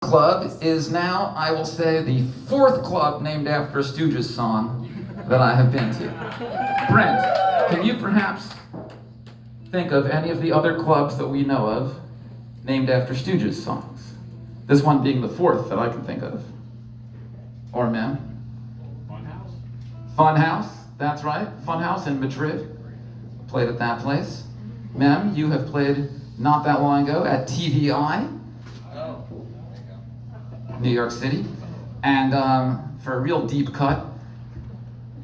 Club is now, I will say, the fourth club named after a Stooges song that I have been to. Brent, can you perhaps think of any of the other clubs that we know of named after Stooges songs? This one being the fourth that I can think of. Or Mem? Funhouse? Funhouse, that's right. Funhouse in Madrid. Played at that place. Mem, you have played not that long ago at TVI. New York City, and for a real deep cut,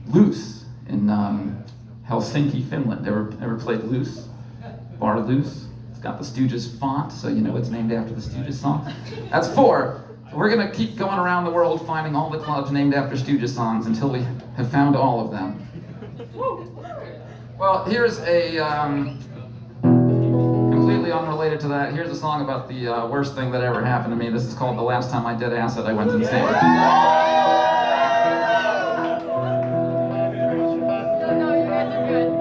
Loose in Helsinki, Finland. Ever played Loose? Bar Loose. It's got the Stooges font, so you know it's named after the Stooges song. That's four. We're gonna keep going around the world finding all the clubs named after Stooges songs until we have found all of them. Well, here's a completely unrelated to that. Here's a song about the worst thing that ever happened to me. This is called The Last Time I Did Acid, I Went Insane. No, you guys are good.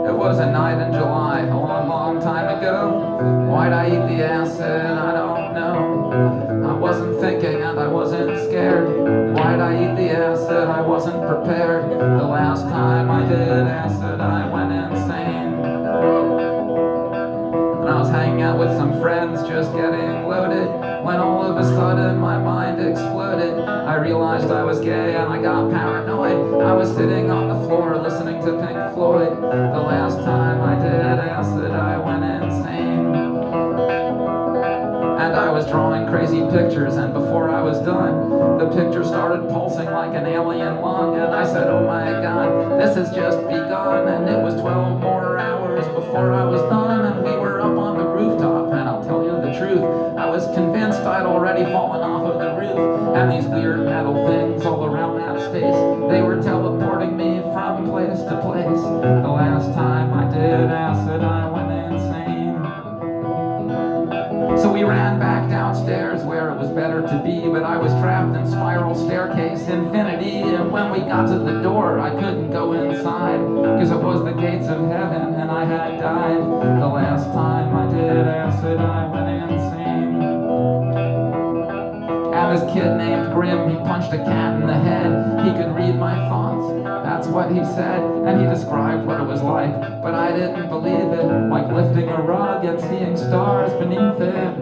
It was a night in July, a long, long time ago. Why'd I eat the acid? I don't know. I wasn't thinking and I wasn't scared. Why'd I eat the acid? I wasn't prepared. The last time I did acid, I went insane. And I was hanging out with some friends, just getting loaded, when all of a sudden my mind exploded. I realized I was gay and I got paranoid. I was sitting on the floor listening to Pink Floyd. The last time I did acid, I went insane. And I was drawing crazy pictures, and before I was done, the picture started pulsing like an alien lung. And I said, oh my god, this has just begun. And it was 12 more hours before I was done, and we were up on the rooftop. And I'll tell you the truth, I was convinced I'd already fallen off of the roof. And these weird metal things all around that space, they were teleporting me from place to place. The last time I did acid, I went insane. So we ran back downstairs where it was better to be, but I was trapped in spiral staircase infinity. And when we got to the door, I couldn't go inside, because it was the gates of heaven and I had died. The last time I did acid, I went insane. And this kid named Grim, he punched a cat in the head. He could read my thoughts, that's what he said. And he described what it was like, but I didn't believe it. Like lifting a rug and seeing stars beneath it.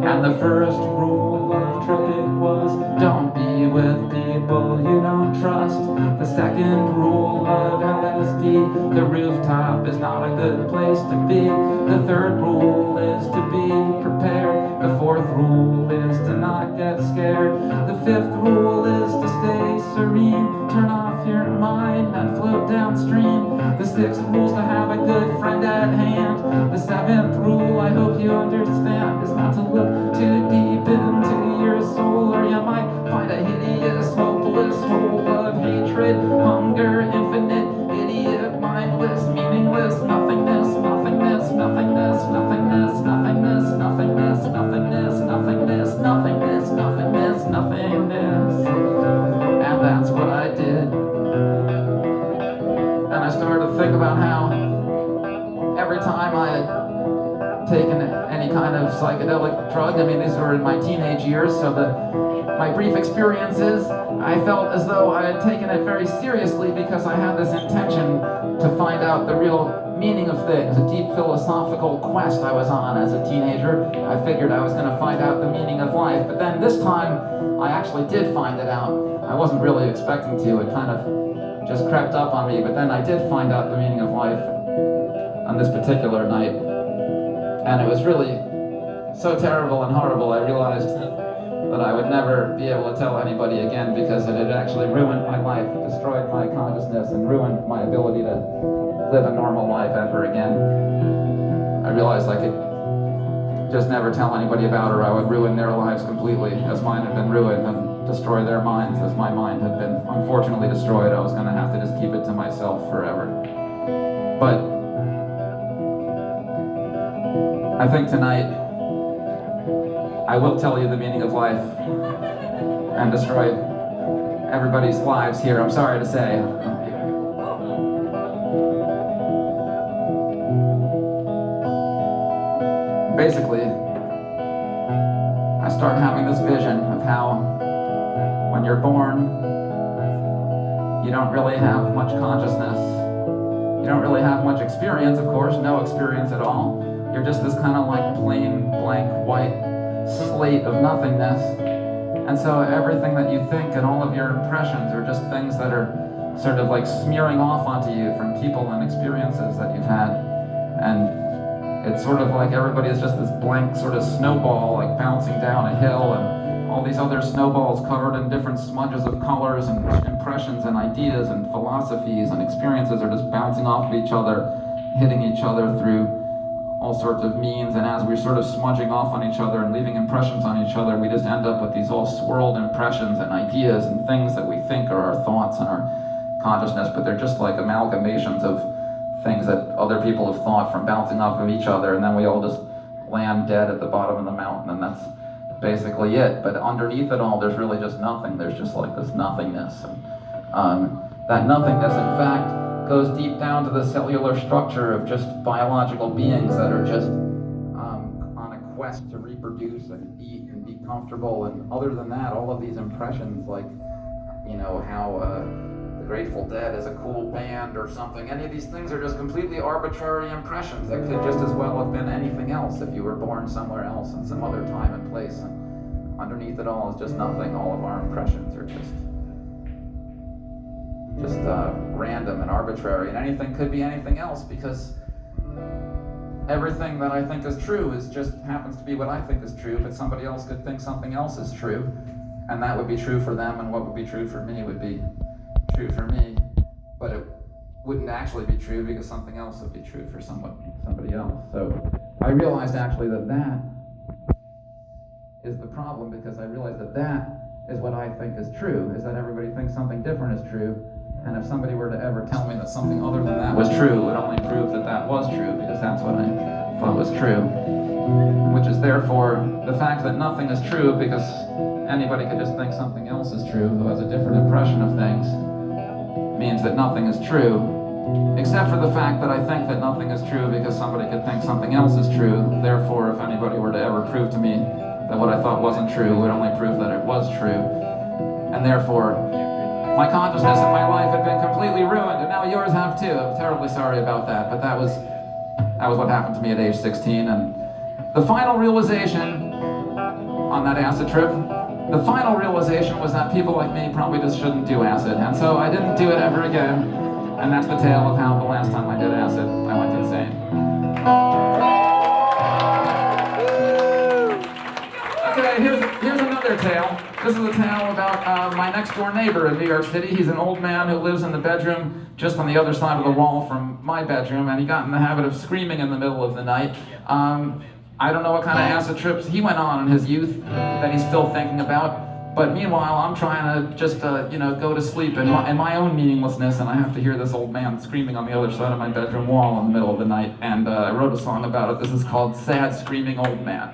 And the first rule of tripping was, don't be with people you don't trust. The second rule of LSD, the rooftop is not a good place to be. The third rule is to be prepared. The fourth rule is to not get scared. The fifth rule is to stay serene. Turn off your mind and float downstream. The sixth rule is to have a good friend at hand. The seventh rule, I hope you understand, is not to look too deep into your soul, or you might find a hideous, hopeless hole of hatred, hunger, infinite, idiot, mindless, meaningless, nothingness, nothingness, nothingness, nothingness, nothingness, nothingness, nothingness, nothingness, nothingness, nothingness, nothingness. And that's what I did. And I started to think about how every time I had taken any kind of psychedelic drug, I mean, these were in my teenage years, so my brief experiences, I felt as though I had taken it very seriously, because I had this intention to find out the real meaning of things, a deep philosophical quest I was on as a teenager. I figured I was going to find out the meaning of life, but then this time I actually did find it out. I wasn't really expecting to, it kind of just crept up on me, but then I did find out the meaning of life on this particular night. And it was really so terrible and horrible, I realized that I would never be able to tell anybody again, because it had actually ruined my life, destroyed my consciousness, and ruined my ability to live a normal life ever again. I realized I could just never tell anybody about her. I would ruin their lives completely, as mine had been ruined, and destroy their minds as my mind had been unfortunately destroyed. I was going to have to just keep it to myself forever. But I think tonight I will tell you the meaning of life and destroy everybody's lives here, I'm sorry to say. Basically, I start having this vision of how when you're born, you don't really have much consciousness. You don't really have much experience, of course, no experience at all. You're just this kind of like plain, blank, white slate of nothingness. And so everything that you think and all of your impressions are just things that are sort of like smearing off onto you from people and experiences that you've had. And it's sort of like everybody is just this blank sort of snowball like bouncing down a hill, and all these other snowballs covered in different smudges of colors and impressions and ideas and philosophies and experiences are just bouncing off of each other, hitting each other through all sorts of means. And as we're sort of smudging off on each other and leaving impressions on each other, we just end up with these all swirled impressions and ideas and things that we think are our thoughts and our consciousness, but they're just like amalgamations of things that other people have thought from bouncing off of each other, and then we all just land dead at the bottom of the mountain, and that's basically it. But underneath it all, there's really just nothing. There's just like this nothingness. And that nothingness, in fact, goes deep down to the cellular structure of just biological beings that are just on a quest to reproduce and eat and be comfortable. And other than that, all of these impressions, like, you know, how Grateful Dead is a cool band or something. Any of these things are just completely arbitrary impressions that could just as well have been anything else if you were born somewhere else in some other time and place. And underneath it all is just nothing. All of our impressions are just random and arbitrary, and anything could be anything else, because everything that I think is true is just happens to be what I think is true, but somebody else could think something else is true, and that would be true for them, and what would be true for me would be true for me, but it wouldn't actually be true because something else would be true for somebody else. So I realized actually that is the problem, because I realized that is what I think is true, is that everybody thinks something different is true, and if somebody were to ever tell me that something other than that was true, it would only prove that that was true, because that's what I thought was true, which is therefore the fact that nothing is true, because anybody could just think something else is true who has a different impression of things, means that nothing is true, except for the fact that I think that nothing is true because somebody could think something else is true. Therefore, if anybody were to ever prove to me that what I thought wasn't true, it would only prove that it was true. And therefore, my consciousness and my life had been completely ruined, and now yours have too. I'm terribly sorry about that, but that was what happened to me at age 16. And the final realization on that acid trip, the final realization was that people like me probably just shouldn't do acid, and so I didn't do it ever again. And that's the tale of how the last time I did acid, I went insane. Okay, here's another tale. This is a tale about my next door neighbor in New York City. He's an old man who lives in the bedroom just on the other side of the wall from my bedroom, and he got in the habit of screaming in the middle of the night. I don't know what kind of acid trips he went on in his youth that he's still thinking about, but meanwhile I'm trying to just go to sleep in my own meaninglessness, and I have to hear this old man screaming on the other side of my bedroom wall in the middle of the night, and I wrote a song about it. This is called Sad Screaming Old Man.